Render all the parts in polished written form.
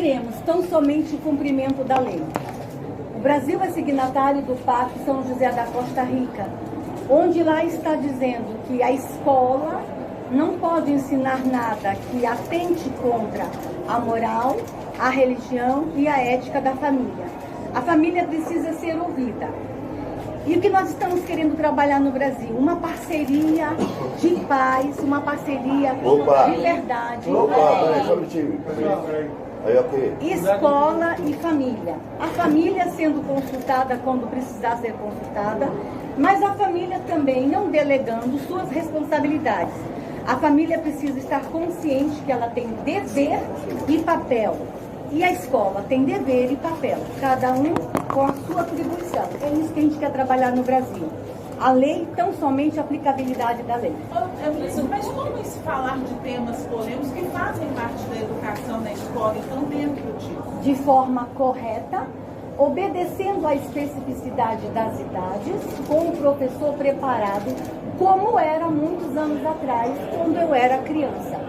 queremos tão somente o cumprimento da lei. O Brasil é signatário do Pacto São José da Costa Rica, onde lá está dizendo que a escola não pode ensinar nada que atente contra a moral, a religião e a ética da família. A família precisa ser ouvida. E o que nós estamos querendo trabalhar no Brasil? Uma parceria de paz, uma parceria de verdade. Escola e família. A família sendo consultada quando precisar ser consultada, mas a família também não delegando suas responsabilidades. A família precisa estar consciente que ela tem dever e papel. E a escola tem dever e papel, cada um com a sua atribuição. É isso que a gente quer trabalhar no Brasil. A lei, tão somente a aplicabilidade da lei. Mas como se falar de temas polêmicos que fazem parte da educação na escola e estão dentro disso? De forma correta, obedecendo à especificidade das idades, com o professor preparado, como era muitos anos atrás, quando eu era criança.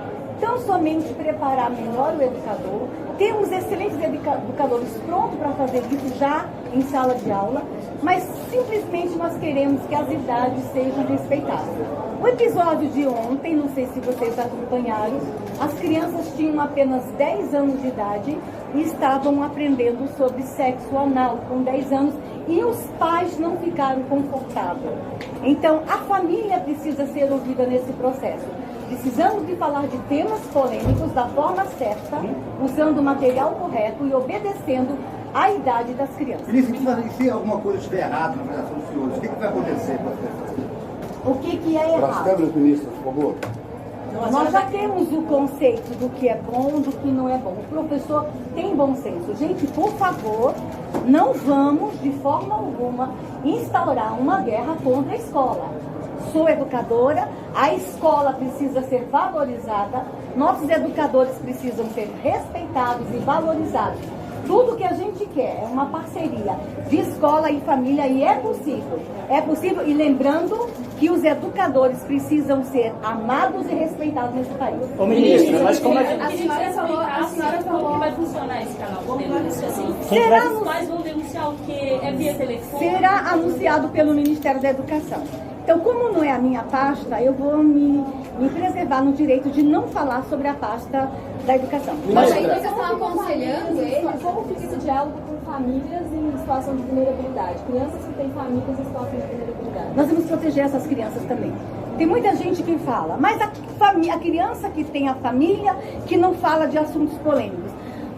Tão somente preparar melhor o educador. Temos excelentes educadores prontos para fazer isso já em sala de aula, mas simplesmente nós queremos que as idades sejam respeitadas. O episódio de ontem, não sei se vocês acompanharam, as crianças tinham apenas 10 anos de idade e estavam aprendendo sobre sexo anal com 10 anos e os pais não ficaram confortáveis. Então, a família precisa ser ouvida nesse processo. Precisamos de falar de temas polêmicos da forma certa, usando o material correto e obedecendo à idade das crianças. E se alguma coisa estiver errada na avaliação dos senhores, o que vai acontecer? O que é errado? Para as câmeras, ministro, por favor. Nós já temos o conceito do que é bom, do que não é bom. O professor tem bom senso. Gente, por favor, não vamos, de forma alguma, instaurar uma guerra contra a escola. Sou educadora, a escola precisa ser valorizada, nossos educadores precisam ser respeitados e valorizados. Tudo que a gente quer é uma parceria de escola e família e é possível. É possível, e lembrando que os educadores precisam ser amados e respeitados nesse país. Ô ministra, mas como é que... A senhora falou como que vai funcionar esse canal de denúncia, assim? Os pais vão denunciar o quê? É via telefone? Será anunciado pelo Ministério da Educação. Então, como não é a minha pasta, eu vou me preservar no direito de não falar sobre a pasta da educação. Mas aí vocês estão aconselhando eles? Como fica esse diálogo com famílias em situação de vulnerabilidade? Crianças que têm famílias em situação de vulnerabilidade. Nós vamos proteger essas crianças também. Tem muita gente que fala, mas a criança que tem a família que não fala de assuntos polêmicos.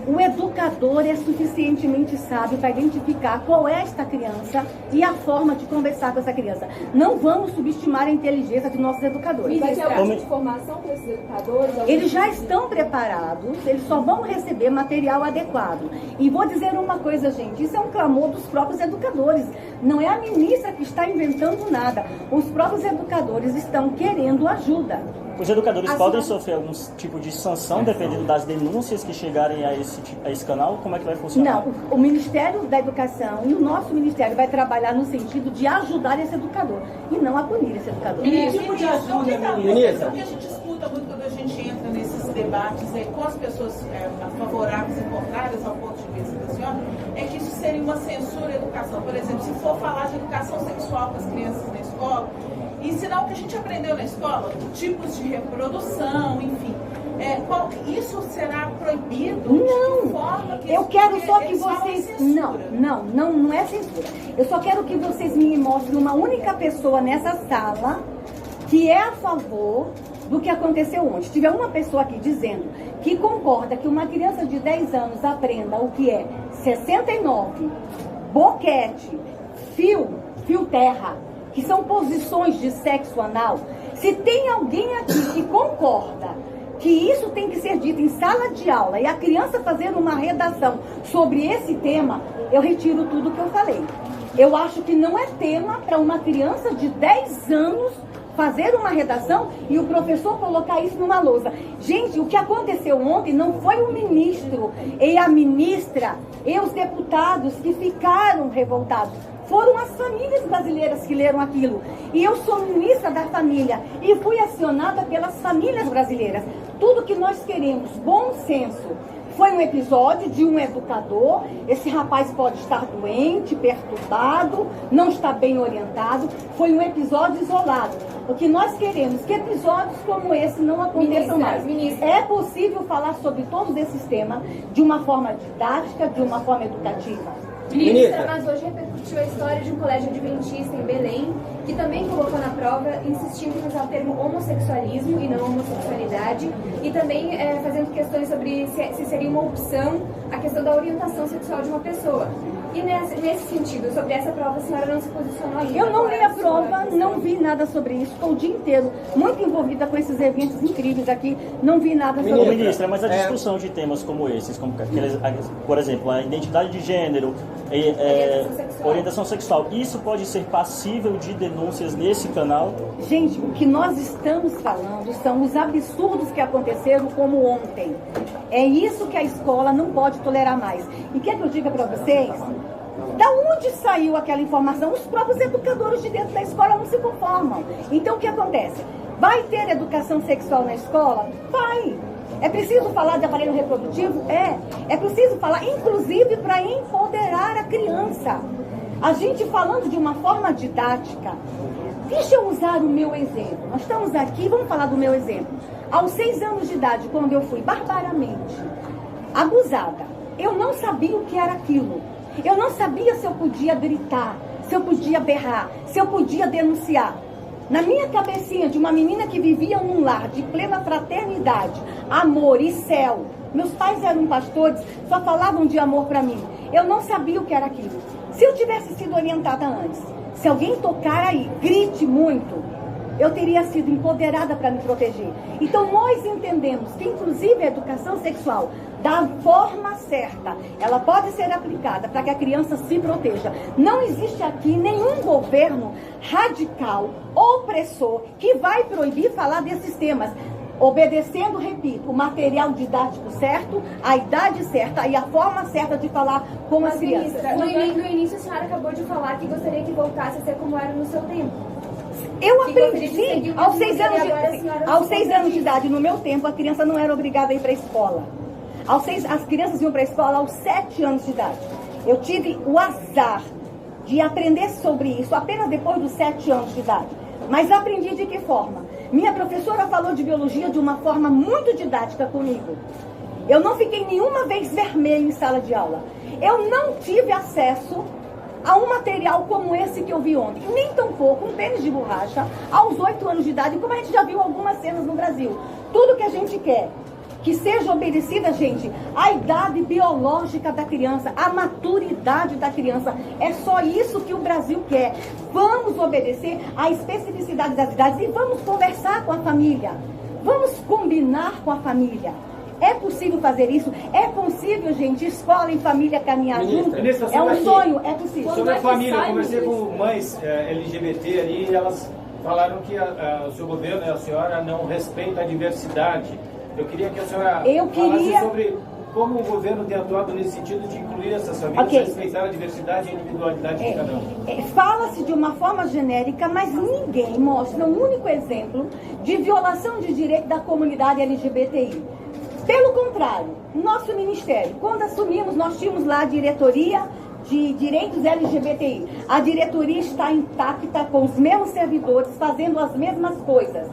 O educador é suficientemente sábio para identificar qual é esta criança e a forma de conversar com essa criança. Não vamos subestimar a inteligência de nossos educadores. Vai ter algum tipo de formação para esses educadores? Eles já estão preparados, eles só vão receber material adequado. E vou dizer uma coisa, gente, isso é um clamor dos próprios educadores. Não é a ministra que está inventando nada. Os próprios educadores estão querendo ajuda. Os educadores podem sofrer algum tipo de sanção dependendo das denúncias que chegarem a esse canal? Como é que vai funcionar? Não, o Ministério da Educação e o nosso Ministério vai trabalhar no sentido de ajudar esse educador e não a punir esse educador. Que tipo de ajuda, ministra? O que a gente escuta muito quando a gente entra nesses debates com as pessoas favoráveis e contrárias ao ponto de vista da senhora, é que isso seria uma censura à educação. Por exemplo, se for falar de educação sexual para as crianças na escola, ensinar o que a gente aprendeu na escola, tipos de reprodução, enfim. Isso será proibido? Não, de que forma que eu quero só que eles falam em vocês... censura? Não é censura. Eu só quero que vocês me mostrem uma única pessoa nessa sala que é a favor do que aconteceu ontem. Se tiver uma pessoa aqui dizendo que concorda que uma criança de 10 anos aprenda o que é 69, boquete, fio terra, que são posições de sexo anal, se tem alguém aqui que concorda que isso tem que ser dito em sala de aula e a criança fazer uma redação sobre esse tema, eu retiro tudo que eu falei. Eu acho que não é tema para uma criança de 10 anos fazer uma redação e o professor colocar isso numa lousa. Gente, o que aconteceu ontem não foi o ministro e a ministra e os deputados que ficaram revoltados. Foram as famílias brasileiras que leram aquilo. E eu sou ministra da família e fui acionada pelas famílias brasileiras. Tudo que nós queremos, bom senso, Foi um episódio de um educador. Esse rapaz pode estar doente, perturbado, não está bem orientado. Foi um episódio isolado. O que nós queremos que episódios como esse não aconteçam mais. É possível falar sobre todos esses temas de uma forma didática, de uma forma educativa. Ministra, mas hoje repercutiu a história de um colégio adventista em Belém, que também colocou na prova, insistindo em usar o termo homossexualismo e não homossexualidade, e também fazendo questões sobre se seria uma opção a questão da orientação sexual de uma pessoa. E nesse sentido, sobre essa prova, a senhora não se posicionou ainda? Eu não li a prova, não vi nada sobre isso. Estou o dia inteiro muito envolvida com esses eventos incríveis aqui, não vi nada sobre isso. Ministra, mas a discussão de temas como esses, como por exemplo, a identidade de gênero, orientação sexual, isso pode ser passível de denúncias nesse canal? Gente, o que nós estamos falando são os absurdos que aconteceram como ontem. É isso que a escola não pode tolerar mais. E quer que eu diga para vocês? Da onde saiu aquela informação? Os próprios educadores de dentro da escola não se conformam. Então o que acontece? Vai ter educação sexual na escola? Vai! É preciso falar de aparelho reprodutivo? É preciso falar, inclusive, para empoderar a criança. A gente falando de uma forma didática. Deixa eu usar o meu exemplo. Nós estamos aqui, vamos falar do meu exemplo. Aos 6 anos de idade, quando eu fui barbaramente abusada, eu não sabia o que era aquilo. Eu não sabia se eu podia gritar, se eu podia berrar, se eu podia denunciar. Na minha cabecinha de uma menina que vivia num lar de plena fraternidade, amor e céu. Meus pais eram pastores, só falavam de amor para mim. Eu não sabia o que era aquilo. Se eu tivesse sido orientada antes, se alguém tocar aí, grite muito, eu teria sido empoderada para me proteger. Então nós entendemos que inclusive a educação sexual, da forma certa, ela pode ser aplicada para que a criança se proteja. Não existe aqui nenhum governo radical, opressor, que vai proibir falar desses temas. Obedecendo, repito, o material didático certo, a idade certa e a forma certa de falar com as crianças. No início a senhora acabou de falar que gostaria que voltasse a ser como era no seu tempo. Eu aprendi aos 6 anos de idade. No meu tempo, a criança não era obrigada a ir para a escola. As crianças iam para a escola aos 7 anos de idade. Eu tive o azar de aprender sobre isso apenas depois dos 7 anos de idade. Mas aprendi de que forma? Minha professora falou de biologia de uma forma muito didática comigo. Eu não fiquei nenhuma vez vermelha em sala de aula. Eu não tive acesso a um material como esse que eu vi ontem. Nem tampouco um pênis de borracha aos 8 anos de idade, como a gente já viu algumas cenas no Brasil. Tudo que a gente quer que seja obedecida, gente, a idade biológica da criança, a maturidade da criança. É só isso que o Brasil quer. Vamos obedecer à especificidade das idades e vamos conversar com a família. Vamos combinar com a família. É possível fazer isso? É possível, gente, escola e família caminhar junto? É um sonho, é possível. Sobre a família, eu conversei com mães LGBT ali e elas falaram que o seu governo e a senhora não respeita a diversidade. Eu queria que a senhora falasse sobre como o governo tem atuado nesse sentido de incluir essas famílias, respeitar a diversidade e a individualidade de cada um. Fala-se de uma forma genérica, mas ninguém mostra um único exemplo de violação de direito da comunidade LGBTI. Pelo contrário, nosso ministério, quando assumimos, nós tínhamos lá a diretoria de direitos LGBTI. A diretoria está intacta, com os mesmos servidores, fazendo as mesmas coisas.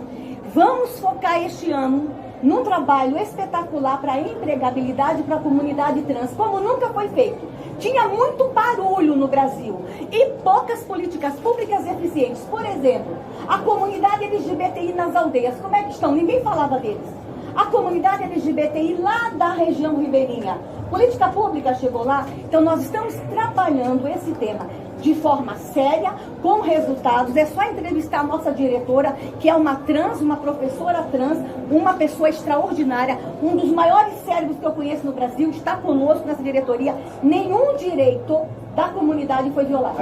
Vamos focar este ano num trabalho espetacular para a empregabilidade para a comunidade trans, como nunca foi feito. Tinha muito barulho no Brasil e poucas políticas públicas eficientes. Por exemplo, a comunidade LGBTI nas aldeias, como é que estão? Ninguém falava deles. A comunidade LGBTI lá da região ribeirinha, política pública chegou lá? Então nós estamos trabalhando esse tema de forma séria, com resultados. É só entrevistar a nossa diretora, que é uma trans, uma professora trans, uma pessoa extraordinária, um dos maiores cérebros que eu conheço no Brasil, está conosco nessa diretoria. Nenhum direito da comunidade foi violado.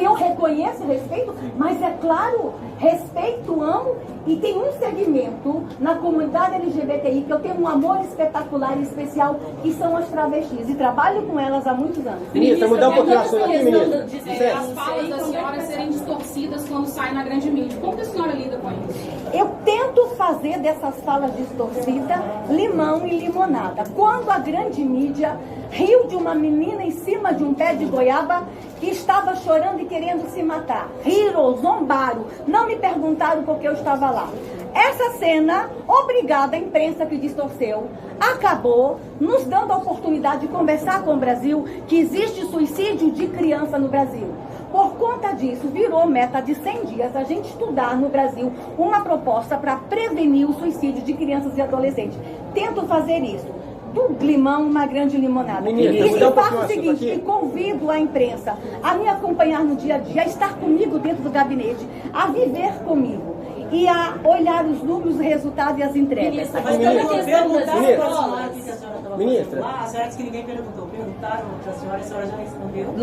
Eu reconheço, respeito, mas é claro, respeito, amo, e tem um segmento na comunidade LGBTI que eu tenho um amor espetacular e especial, que são as travestis, e trabalho com elas há muitos anos. Ministra, mudar um pouquinho o assunto aqui, ministra. As falas da senhora serem distorcidas quando saem na grande mídia. Como que a senhora lida com isso? Eu tento fazer dessas falas distorcidas limão e limonada. Quando a grande mídia riu de uma menina em cima de um pé de goiaba que estava chorando e querendo se matar. Riram, zombaram, não me perguntaram por que eu estava lá. Essa cena, obrigada à imprensa que distorceu, acabou nos dando a oportunidade de conversar com o Brasil que existe suicídio de criança no Brasil. Por conta disso, virou meta de 100 dias a gente estudar no Brasil uma proposta para prevenir o suicídio de crianças e adolescentes. Tento fazer isso. Do limão, uma grande limonada. E faço o seguinte, e convido a imprensa a me acompanhar no dia a dia, a estar comigo dentro do gabinete, a viver comigo e a olhar os números, os resultados e as entregas. Ministra, a senhora disse que ninguém perguntou. Perguntaram para a senhora já respondeu?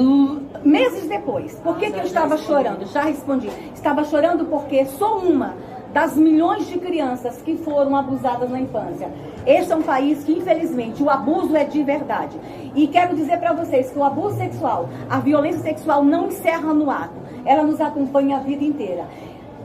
Meses depois. Por que eu estava chorando? Já respondi. Estava chorando porque sou uma das milhões de crianças que foram abusadas na infância. Este é um país que, infelizmente, o abuso é de verdade. E quero dizer para vocês que o abuso sexual, a violência sexual não encerra no ato. Ela nos acompanha a vida inteira.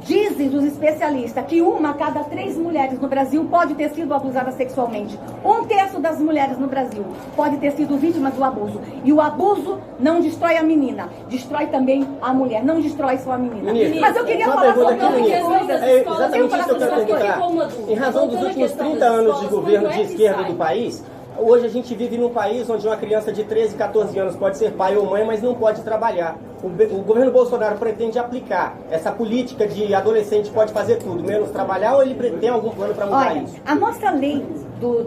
Dizem os especialistas que 1 a cada 3 mulheres no Brasil pode ter sido abusada sexualmente. 1/3 das mulheres no Brasil pode ter sido vítima do abuso. E o abuso não destrói a menina, destrói também a mulher, não destrói só a menina. Mas eu queria falar sobre outras coisas. É exatamente isso que eu quero perguntar. Em razão dos últimos 30 anos de governo de esquerda do país, hoje a gente vive num país onde uma criança de 13, 14 anos pode ser pai ou mãe, mas não pode trabalhar. O governo Bolsonaro pretende aplicar essa política de adolescente pode fazer tudo, menos trabalhar, ou ele tem algum plano para mudar isso? A nossa lei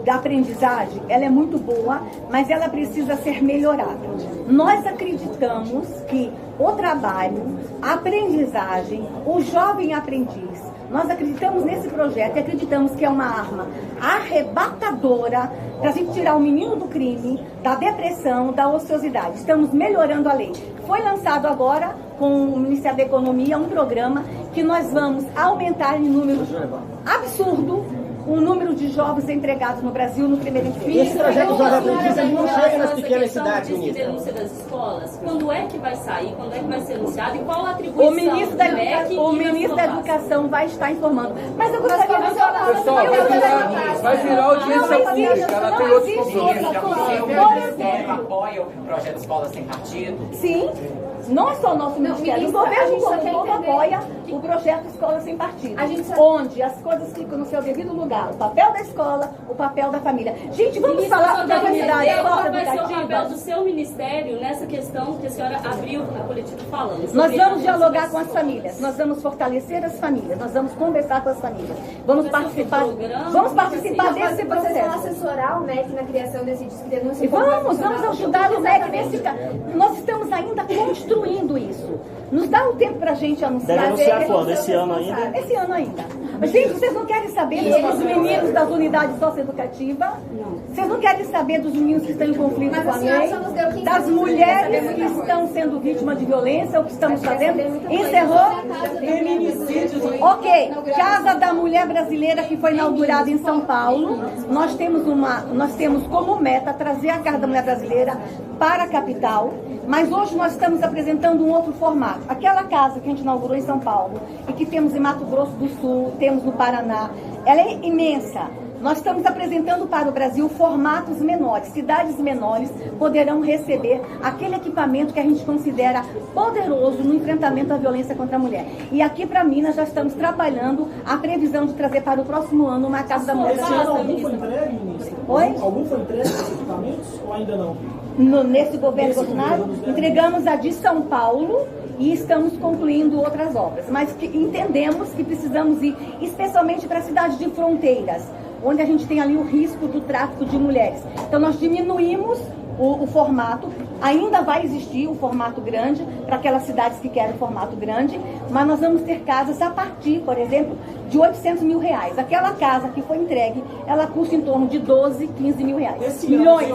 da aprendizagem, ela é muito boa, mas ela precisa ser melhorada. Nós acreditamos que o trabalho, a aprendizagem, o jovem aprendiz, nós acreditamos nesse projeto e acreditamos que é uma arma arrebatadora para a gente tirar o menino do crime, da depressão, da ociosidade. Estamos melhorando a lei. Foi lançado agora com o Ministério da Economia um programa que nós vamos aumentar em número absurdo o número de jovens empregados no Brasil no primeiro emprego. Esse projeto do Jovem Aprendiz não chega nas pequenas cidades, ministra. Denúncia das escolas, quando é que vai sair, quando é que vai ser anunciado e qual a atribuição? O ministro da Educação vai estar informando. Mas eu gostaria de falar... Pessoal, vai virar audiência pública, ela tem outros compromissos. O Ministério apoia o projeto Escola Sem Partido? Sim. Não é só o nosso ministério, o governo como todo apoia o projeto Escola Sem Partido, onde as coisas ficam no seu devido lugar, o papel da escola, o papel da família. Gente, vamos falar da unidade qual vai ser o papel do seu ministério nessa questão que a senhora abriu a coletiva falando? Nós vamos dialogar com as famílias, nós vamos fortalecer as famílias, nós vamos conversar com as famílias, vamos participar desse processo. Vocês vão assessorar o MEC na criação desse disco de denúncia? E vamos ajudar o MEC nesse caso. Nós estamos ainda construindo isso. Nos dá um tempo pra gente anunciar. Deve anunciar quando? Esse ano ainda? Esse ano ainda. Mas, gente, vocês não querem saber dos meninos das unidades socioeducativas? Vocês não querem saber dos meninos que estão em conflito com a lei? Das mulheres que estão sendo vítimas de violência, o que estamos fazendo? Encerrou? Feminicídios. Ok. Casa da Mulher Brasileira, que foi inaugurada em São Paulo. Nós temos como meta trazer a Casa da Mulher Brasileira para a capital. Mas hoje nós estamos apresentando um outro formato. Aquela casa que a gente inaugurou em São Paulo e que temos em Mato Grosso do Sul, temos no Paraná, ela é imensa. Nós estamos apresentando para o Brasil formatos menores. Cidades menores poderão receber aquele equipamento que a gente considera poderoso no enfrentamento à violência contra a mulher. E aqui para Minas já estamos trabalhando a previsão de trazer para o próximo ano uma Casa da Mulher. Algum foi entregue, ministro? Oi? Algum foi entregue esses equipamentos ou ainda não? Nesse governo Bolsonaro, entregamos a de São Paulo e estamos concluindo outras obras. Mas que entendemos que precisamos ir especialmente para cidades de fronteiras, onde a gente tem ali o risco do tráfico de mulheres. Então nós diminuímos o formato, ainda vai existir o formato grande para aquelas cidades que querem o formato grande, mas nós vamos ter casas a partir, por exemplo, de R$800 mil. Aquela casa que foi entregue, ela custa em torno de 12, 15 mil reais. Milhões.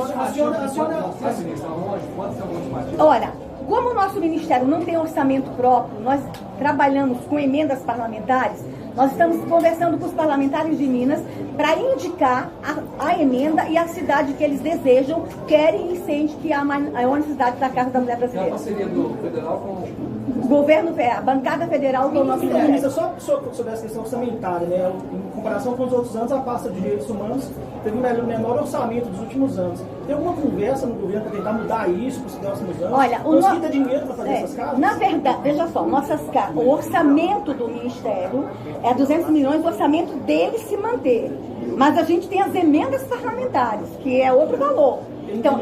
Olha, como o nosso ministério não tem orçamento próprio, nós trabalhamos com emendas parlamentares, Nós estamos conversando com os parlamentares de Minas para indicar a emenda e a cidade que eles desejam, querem e sentem que é a maior necessidade da Casa da Mulher Brasileira. É a parceria do federal com o governo, a bancada federal do nosso governo. Ministra, só sobre essa questão orçamentária, né? Em comparação com os outros anos, a pasta de direitos humanos teve um menor orçamento dos últimos anos. Tem alguma conversa no governo para tentar mudar isso para os próximos anos? Olha, conseguir ter dinheiro para fazer essas casas? Na verdade, veja só, o orçamento do Ministério é 200 milhões, o orçamento dele se manter. Mas a gente tem as emendas parlamentares, que é outro valor. Então,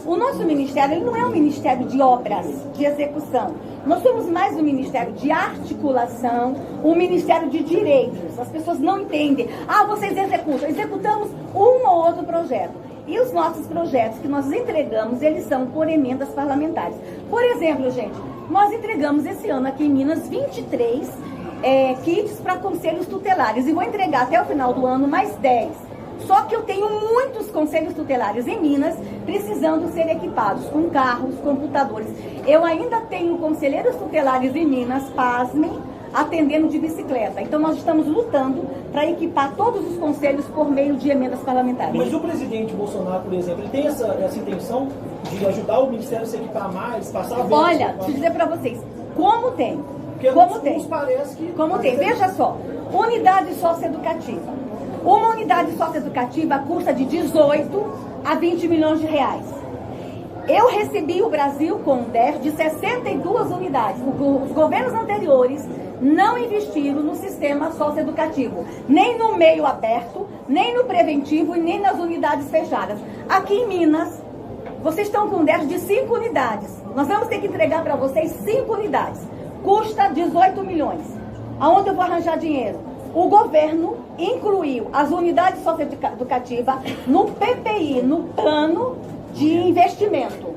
o nosso ministério ele não é um ministério de obras, de execução. Nós somos mais um ministério de articulação, um ministério de direitos. As pessoas não entendem. Ah, vocês executam. Executamos um ou outro projeto. E os nossos projetos que nós entregamos, eles são por emendas parlamentares. Por exemplo, gente, nós entregamos esse ano aqui em Minas 23 kits para conselhos tutelares. E vou entregar até o final do ano mais 10. Só que eu tenho muitos conselhos tutelares em Minas precisando ser equipados com carros, computadores. Eu ainda tenho conselheiros tutelares em Minas, pasmem, atendendo de bicicleta. Então nós estamos lutando para equipar todos os conselhos por meio de emendas parlamentares. Mas o presidente Bolsonaro, por exemplo, ele tem essa intenção de ajudar o Ministério a se equipar mais, passar a ver? Olha, deixa eu dizer para vocês, como tem? Como tem? Veja só, unidade socioeducativa. Uma unidade socioeducativa custa de 18 a 20 milhões de reais. Eu recebi o Brasil com um DER de 62 unidades. Os governos anteriores não investiram no sistema socioeducativo, nem no meio aberto, nem no preventivo e nem nas unidades fechadas. Aqui em Minas, vocês estão com um DER de 5 unidades. Nós vamos ter que entregar para vocês 5 unidades. Custa 18 milhões. Aonde eu vou arranjar dinheiro? O governo incluiu as unidades socioeducativas no PPI, no plano de investimento.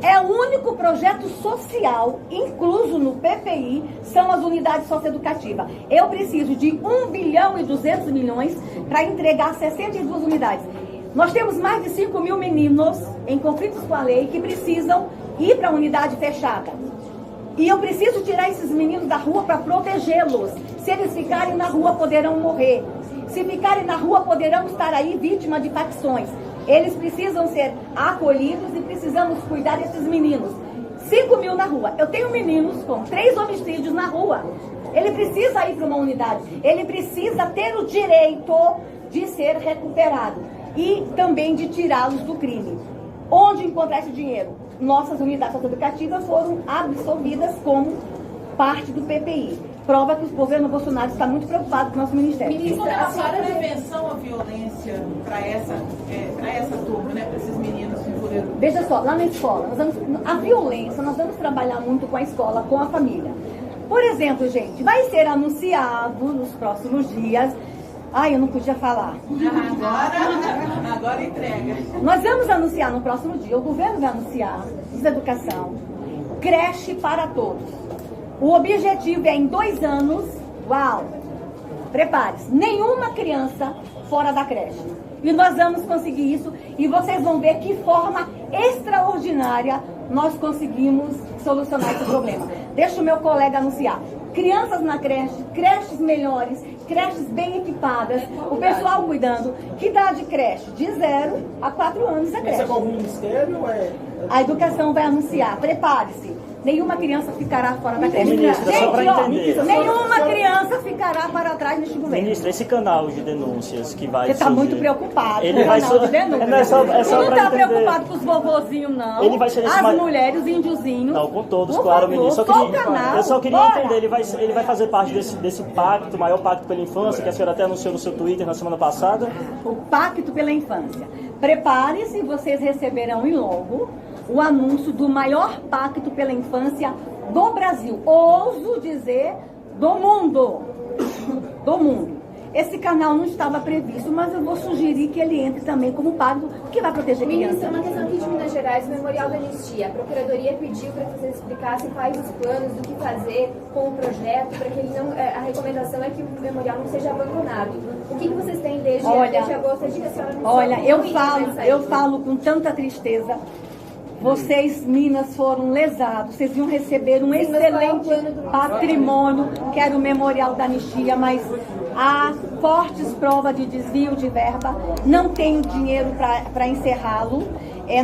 É o único projeto social incluso no PPI, são as unidades socioeducativas. Eu preciso de 1 bilhão e 200 milhões para entregar 62 unidades. Nós temos mais de 5 mil meninos em conflitos com a lei que precisam ir para a unidade fechada. E eu preciso tirar esses meninos da rua para protegê-los. Se eles ficarem na rua, poderão morrer. Se ficarem na rua, poderão estar aí vítimas de facções. Eles precisam ser acolhidos e precisamos cuidar desses meninos. 5 mil na rua. Eu tenho meninos com 3 homicídios na rua. Ele precisa ir para uma unidade. Ele precisa ter o direito de ser recuperado. E também de tirá-los do crime. Onde encontrar esse dinheiro? Nossas unidades educativas foram absolvidas como parte do PPI. Prova que o governo Bolsonaro está muito preocupado com o nosso ministério. Ministra, a senhora prevenção à violência para essa turma, né, para esses meninos vulneráveis? Veja só, lá na escola, a violência, nós vamos trabalhar muito com a escola, com a família. Por exemplo, gente, vai ser anunciado nos próximos dias. Ai, eu não podia falar. Agora entrega. Nós vamos anunciar no próximo dia, o governo vai anunciar, educação, creche para todos. O objetivo é em 2 anos, uau, prepare-se, nenhuma criança fora da creche. E nós vamos conseguir isso e vocês vão ver que forma extraordinária nós conseguimos solucionar esse problema. Deixa o meu colega anunciar. Crianças na creche, creches melhores, creches bem equipadas, o pessoal cuidando. Que idade creche? De 0 a 4 anos a creche. Essa é com algum ministério? A educação vai anunciar, prepare-se. Nenhuma criança ficará fora da creche. Ministra, gente, só para entender. Nenhuma criança ficará para trás neste governo. Ministra, esse canal de denúncias que vai Você está muito preocupado ele vai canal de denúncias. Você não está preocupado com os vovozinhos, não. Ele vai ser as mulheres, os índiozinhos. Não, com todos, claro, ministro. Eu só queria entender, ele vai fazer parte desse pacto, maior pacto pela infância, que a senhora até anunciou no seu Twitter na semana passada. O Pacto pela Infância. Prepare-se, vocês receberão em logo o anúncio do maior pacto pela infância do Brasil. Ouso dizer, do mundo. Do mundo. Esse canal não estava previsto, mas eu vou sugerir que ele entre também como pacto, que vai proteger crianças. Ministra, uma questão aqui de Minas Gerais, o Memorial da Anistia. A Procuradoria pediu para que vocês explicassem quais os planos, do que fazer com o projeto, para que ele não, a recomendação é que o memorial não seja abandonado. O que vocês têm desde agosto? Olha, eu falo com tanta tristeza. vocês, Minas, foram lesados. Vocês iam receber um excelente patrimônio, que era o Memorial da Anistia, mas há fortes provas de desvio de verba. Não tenho dinheiro para encerrá-lo.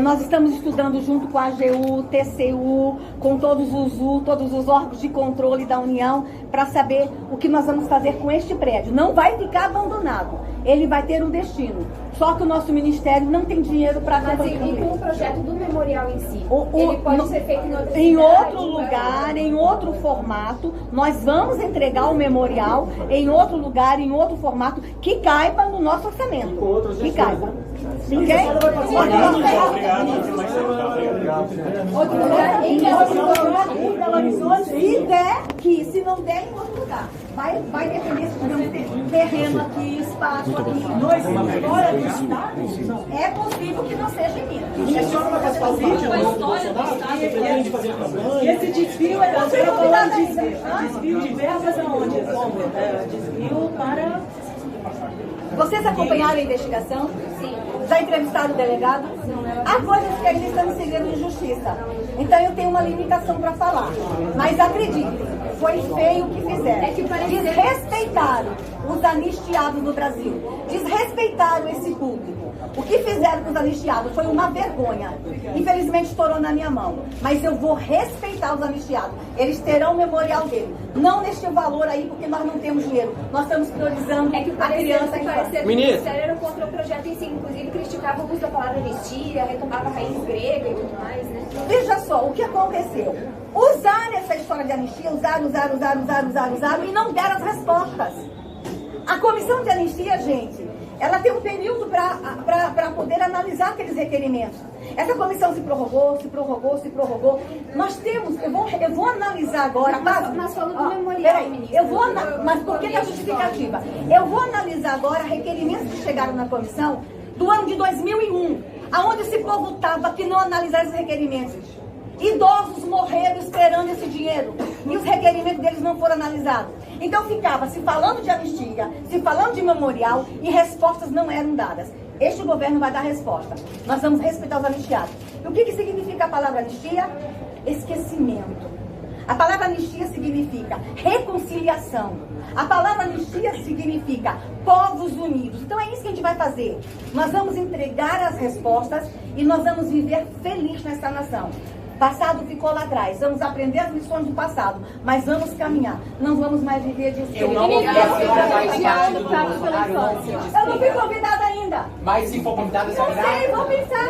Nós estamos estudando junto com a AGU, TCU, com todos os órgãos de controle da União, para saber o que nós vamos fazer com este prédio. Não vai ficar abandonado, ele vai ter um destino. Só que o nosso ministério não tem dinheiro para fazer. E com o projeto do memorial em si, ele pode ser feito em outro lugar, em outro formato. Nós vamos entregar o memorial em outro lugar, em outro formato, que caiba no nosso orçamento. Que caiba. Ok? Se der, que se não der, em outro lugar. Vai depender se tiver terreno aqui, espaço aqui. Fora do estado, é possível que não seja em Minas. E a senhora vai participar do vídeo do Bolsonaro? Pretende fazer campanha? Esse desvio é desvio de verbas aonde? Desvio para... Vocês acompanharam a investigação? Sim. Já entrevistaram o delegado? Há coisas que ainda estão em segredo de justiça. Então eu tenho uma limitação para falar. Mas acreditem, foi feio o que fizeram. Desrespeitaram os anistiados do Brasil. Desrespeitaram esse público. O que fizeram com os anistiados foi uma vergonha. Infelizmente estourou na minha mão. Mas eu vou respeitar os anistiados. Eles terão o memorial dele. Não neste valor aí, porque nós não temos dinheiro. Nós estamos priorizando a criança que faz. O Ministério era contra o projeto em si. Inclusive criticava o uso da palavra anistia, retomava a raiz grega e tudo mais, né? Veja só o que aconteceu. Usaram essa história de anistia, usaram e não deram as respostas. A comissão de anistia, gente, ela tem um período para poder analisar aqueles requerimentos. Essa comissão se prorrogou. Nós temos, eu vou analisar agora. Mas falando do memorial, ministro. Mas por que a justificativa? Eu vou analisar agora requerimentos que chegaram na comissão do ano de 2001, aonde esse povo estava que não analisaram esses requerimentos. Idosos morreram esperando esse dinheiro e os requerimentos deles não foram analisados. Então ficava se falando de anistia, se falando de memorial e respostas não eram dadas. Este governo vai dar resposta. Nós vamos respeitar os anistiados. E o que significa a palavra anistia? Esquecimento. A palavra anistia significa reconciliação. A palavra anistia significa povos unidos. Então é isso que a gente vai fazer. Nós vamos entregar as respostas e nós vamos viver felizes nessa nação. Passado ficou lá atrás. Vamos aprender as lições do passado, mas vamos caminhar. Não vamos mais viver de esquerda. Eu não fui convidada ainda. Mas se for convidada, você vai Não sei, vou pensar.